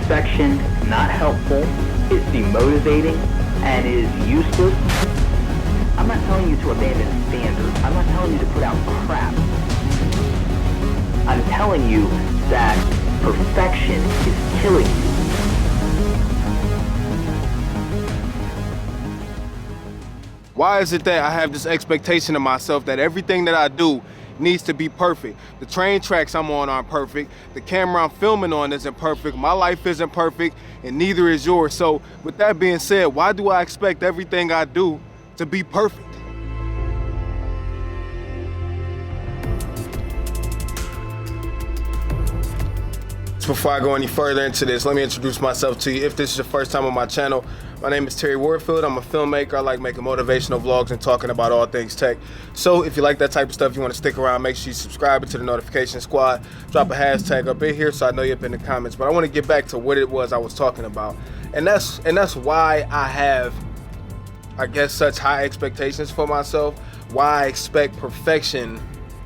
perfection not helpful, it's demotivating, and is useless, I'm not telling you to abandon standards. I'm not telling you to put out crap. I'm telling you that perfection is killing you. Why is it that I have this expectation of myself that everything that I do needs to be perfect? The train tracks I'm on aren't perfect. The camera I'm filming on isn't perfect. My life isn't perfect, and neither is yours. So with that being said, why do I expect everything I do to be perfect? Before I go any further into this, let me introduce myself to you. If this is your first time on my channel, my name is Terry Warfield. I'm a filmmaker. I like making motivational vlogs and talking about all things tech. So if you like that type of stuff, you want to stick around, make sure you subscribe to the notification squad. Drop a hashtag up in here so I know you're up in the comments. But I want to get back to what it was I was talking about. And that's why I have, I guess, such high expectations for myself. Why I expect perfection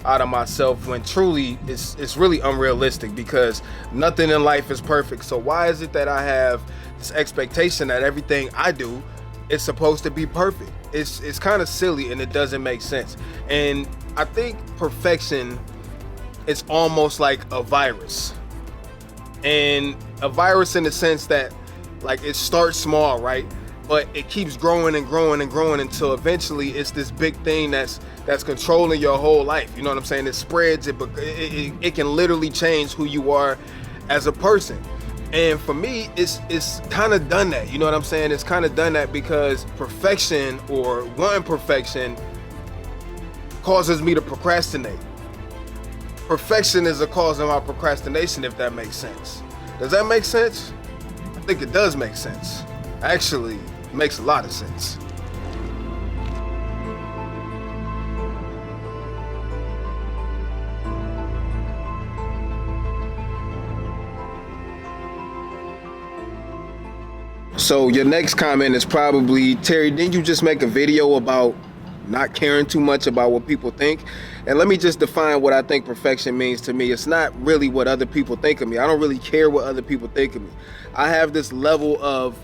out of myself when truly it's really unrealistic, because nothing in life is perfect. So why is it that I have this expectation that everything I do is supposed to be perfect? It's kind of silly, and it doesn't make sense. And I think perfection is almost like a virus, and a virus in the sense that, like, it starts small, right? But it keeps growing and growing and growing until eventually it's this big thing that's controlling your whole life. You know what I'm saying? It spreads, it can literally change who you are as a person. And for me, it's kind of done that. You know what I'm saying? It's kind of done that because perfection, or wanting perfection, causes me to procrastinate. Perfection is a cause of my procrastination, if that makes sense. Does that make sense? I think it does make sense. Actually, it makes a lot of sense. So your next comment is probably, Terry, didn't you just make a video about not caring too much about what people think? And let me just define what I think perfection means to me. It's not really what other people think of me. I don't really care what other people think of me. I have this level of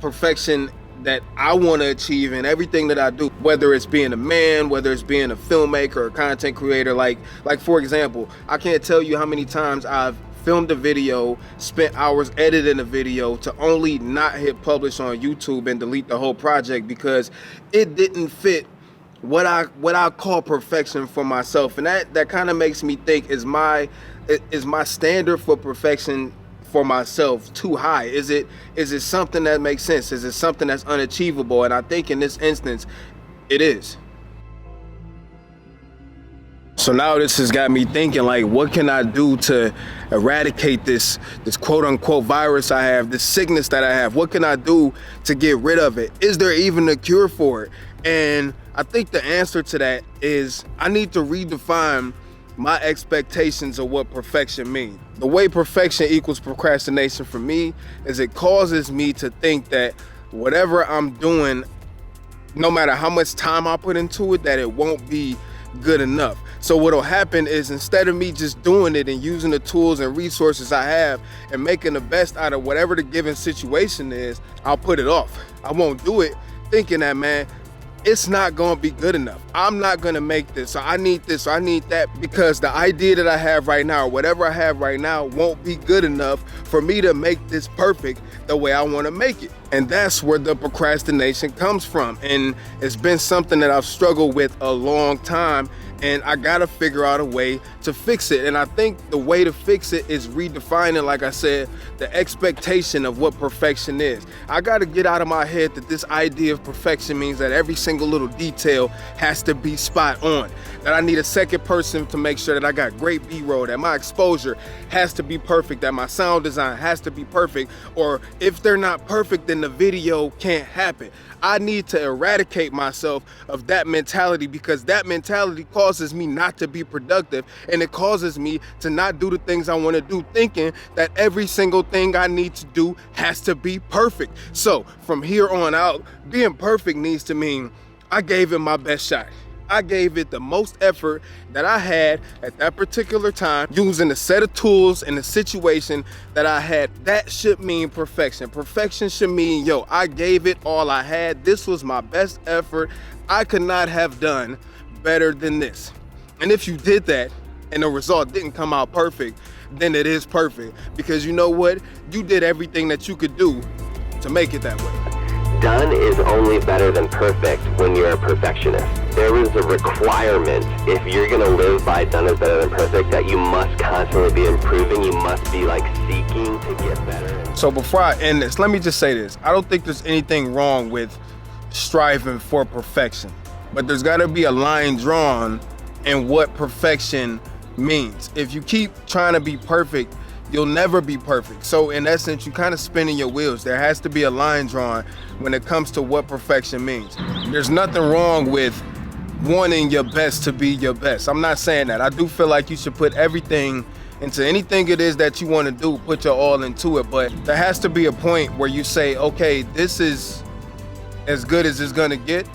perfection that I want to achieve in everything that I do, whether it's being a man, whether it's being a filmmaker or content creator. Like for example, I can't tell you how many times I've filmed a video, spent hours editing a video to only not hit publish on YouTube and delete the whole project because it didn't fit what I call perfection for myself. And that kind of makes me think, is my standard for perfection for myself too high? Is it something that makes sense? Is it something that's unachievable? And I think in this instance, it is. So now this has got me thinking, like, what can I do to eradicate this quote unquote virus I have, this sickness that I have? What can I do to get rid of it? Is there even a cure for it? And I think the answer to that is I need to redefine my expectations of what perfection means. The way perfection equals procrastination for me is it causes me to think that whatever I'm doing, no matter how much time I put into it, that it won't be good enough. So what'll happen is, instead of me just doing it and using the tools and resources I have and making the best out of whatever the given situation is, I'll put it off. I won't do it, thinking that, man, it's not gonna be good enough. I'm not gonna make this, so I need this, so I need that, because the idea that I have right now, or whatever I have right now, won't be good enough for me to make this perfect the way I wanna make it. And that's where the procrastination comes from. And it's been something that I've struggled with a long time, and I gotta figure out a way to fix it. And I think the way to fix it is redefining, like I said, the expectation of what perfection is. I gotta get out of my head that this idea of perfection means that every single little detail has to be spot on, that I need a second person to make sure that I got great B-roll, that my exposure has to be perfect, that my sound design has to be perfect, or if they're not perfect, then the video can't happen. I need to eradicate myself of that mentality, because that mentality causes me not to be productive, and it causes me to not do the things I want to do, thinking that every single thing I need to do has to be perfect. So from here on out, being perfect needs to mean I gave it my best shot. I gave it the most effort that I had at that particular time, using the set of tools and the situation that I had. That should mean perfection. Perfection should mean, yo, I gave it all I had. This was my best effort. I could not have done better than this. And if you did that and the result didn't come out perfect, then it is perfect. Because you know what? You did everything that you could do to make it that way. Done is only better than perfect when you're a perfectionist. There is a requirement, if you're gonna live by done is better than perfect, that you must constantly be improving. You must be like seeking to get better. So before I end this, let me just say this. I don't think there's anything wrong with striving for perfection, but there's gotta be a line drawn in what perfection means. If you keep trying to be perfect, you'll never be perfect. So in essence, you kind of spinning your wheels. There has to be a line drawn when it comes to what perfection means. There's nothing wrong with wanting your best to be your best. I'm not saying that. I do feel like you should put everything into anything it is that you want to do, put your all into it. But there has to be a point where you say, okay, this is as good as it's gonna get,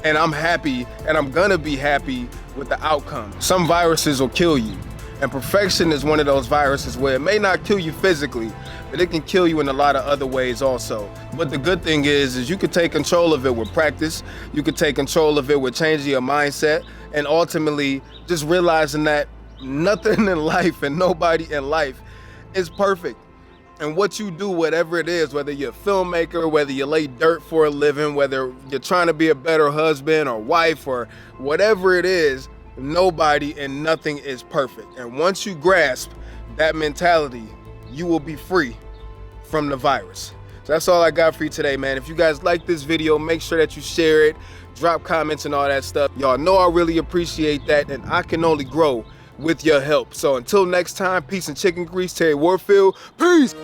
and I'm happy, and I'm gonna be happy with the outcome. Some viruses will kill you. And perfection is one of those viruses where it may not kill you physically, but it can kill you in a lot of other ways also. But the good thing is you can take control of it with practice. You can take control of it with changing your mindset, and ultimately just realizing that nothing in life and nobody in life is perfect. And what you do, whatever it is, whether you're a filmmaker, whether you lay dirt for a living, whether you're trying to be a better husband or wife or whatever it is, nobody and nothing is perfect. And once you grasp that mentality, you will be free from the virus. So that's all I got for you today, man. If you guys like this video, make sure that you share it, drop comments and all that stuff. Y'all know I really appreciate that, and I can only grow with your help. So until next time, peace and chicken grease. Terry Warfield, peace.